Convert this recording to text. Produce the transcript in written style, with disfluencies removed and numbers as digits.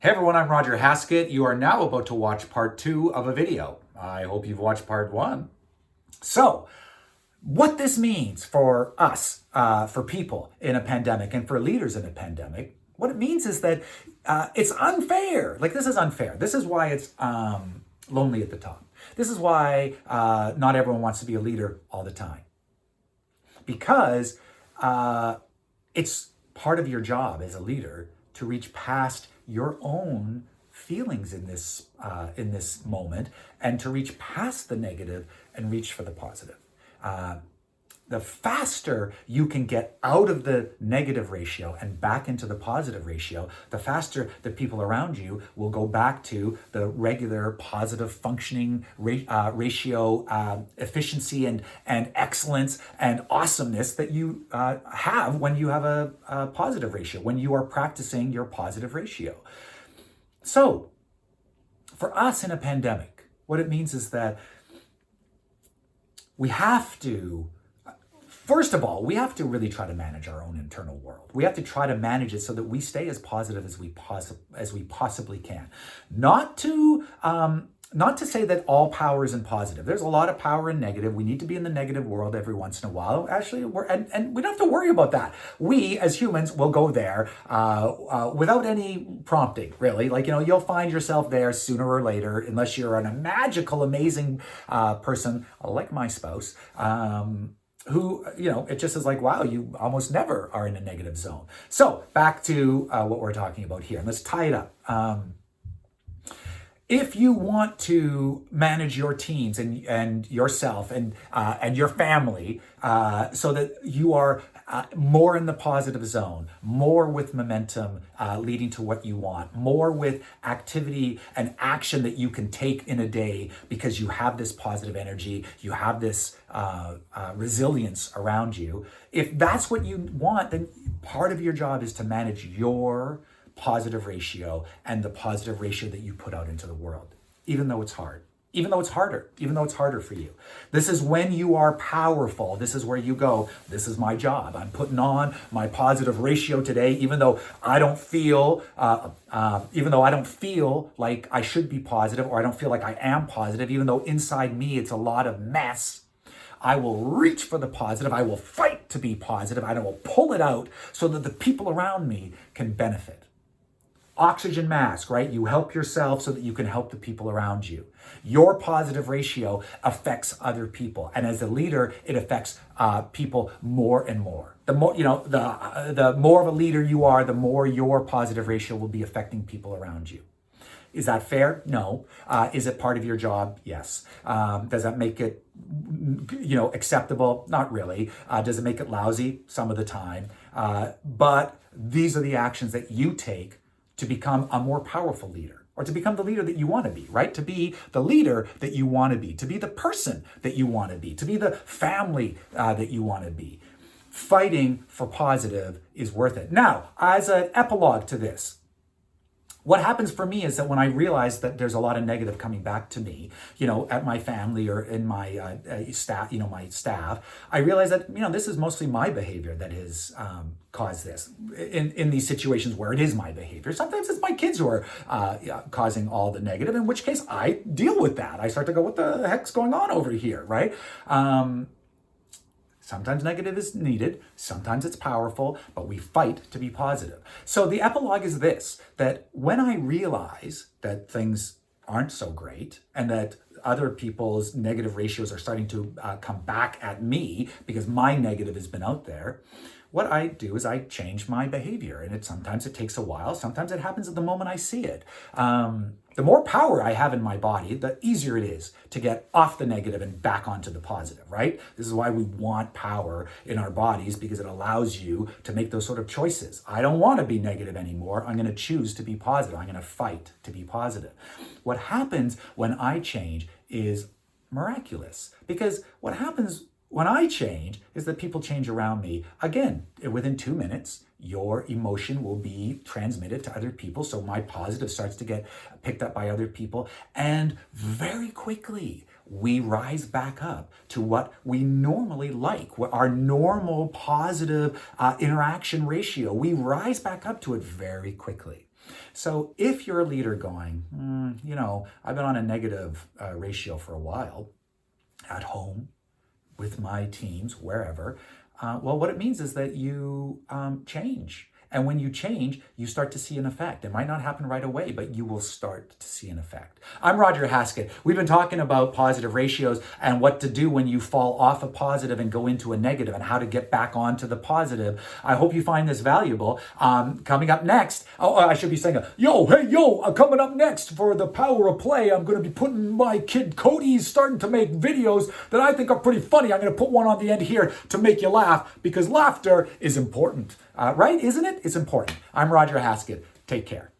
Hey everyone, I'm Roger Haskett. You are now about to watch part 2 of a video. I hope you've watched part 1. So, what this means for us, for people in a pandemic and for leaders in a pandemic, what it means is that it's unfair. Like, this is unfair. This is why it's lonely at the top. This is why not everyone wants to be a leader all the time. Because it's part of your job as a leader to reach past your own feelings in this moment, and to reach past the negative and reach for the positive. The faster you can get out of the negative ratio and back into the positive ratio, the faster the people around you will go back to the regular positive functioning ratio, efficiency and excellence and awesomeness that you have when you have a positive ratio, when you are practicing your positive ratio. So, for us in a pandemic, what it means is that we have to, first of all, we have to really try to manage our own internal world. We have to try to manage it so that we stay as positive as we possibly can. Not to say that all power isn't positive. There's a lot of power in negative. We need to be in the negative world every once in a while. Actually, and we don't have to worry about that. We, as humans, will go there without any prompting, really. Like, you'll find yourself there sooner or later, unless you're a magical, amazing person like my spouse, who, it just is like, wow, you almost never are in a negative zone. So back to what we're talking about here. And let's tie it up. If you want to manage your teams and yourself and your family so that you are more in the positive zone, more with momentum leading to what you want, more with activity and action that you can take in a day because you have this positive energy, you have this resilience around you. If that's what you want, then part of your job is to manage your positive ratio and the positive ratio that you put out into the world, even though it's hard, even though it's harder for you. This is when you are powerful. This is where you go, this is my job. I'm putting on my positive ratio today, even though I don't feel like I should be positive, or I don't feel like I am positive, even though inside me it's a lot of mess. I will reach for the positive. I will fight to be positive. I will pull it out so that the people around me can benefit. Oxygen mask, right? You help yourself so that you can help the people around you. Your positive ratio affects other people. And as a leader, it affects people more and more. The more, the more of a leader you are, the more your positive ratio will be affecting people around you. Is that fair? No. Is it part of your job? Yes. Does that make it, acceptable? Not really. Does it make it lousy? Some of the time. But these are the actions that you take to become a more powerful leader, or to become the leader that you want to be, right? To be the leader that you want to be the person that you want to be the family that you want to be. Fighting for positive is worth it. Now, as an epilogue to this, what happens for me is that when I realize that there's a lot of negative coming back to me, at my family or in my staff, my staff, I realize that, this is mostly my behavior that has caused this in these situations where it is my behavior. Sometimes it's my kids who are causing all the negative, in which case I deal with that. I start to go, what the heck's going on over here, right? Sometimes negative is needed, sometimes it's powerful, but we fight to be positive. So the epilogue is this, that when I realize that things aren't so great and that other people's negative ratios are starting to come back at me because my negative has been out there, what I do is I change my behavior. And sometimes it takes a while. Sometimes it happens at the moment I see it. The more power I have in my body, the easier it is to get off the negative and back onto the positive, right? This is why we want power in our bodies, because it allows you to make those sort of choices. I don't want to be negative anymore. I'm going to choose to be positive. I'm going to fight to be positive. What happens when I change is miraculous, because what happens when I change is that people change around me. Again, within 2 minutes, your emotion will be transmitted to other people. So my positive starts to get picked up by other people. And very quickly, we rise back up to what we normally like, what our normal positive interaction ratio. We rise back up to it very quickly. So if you're a leader going, I've been on a negative ratio for a while at home, with my teams, wherever, well, what it means is that you change. And when you change, you start to see an effect. It might not happen right away, but you will start to see an effect. I'm Roger Haskett. We've been talking about positive ratios and what to do when you fall off a positive and go into a negative and how to get back onto the positive. I hope you find this valuable. Coming up next, I should be saying, coming up next for the Power of Play, I'm going to be putting my kid Cody's starting to make videos that I think are pretty funny. I'm going to put one on the end here to make you laugh because laughter is important. Right? Isn't it? It's important. I'm Roger Haskett. Take care.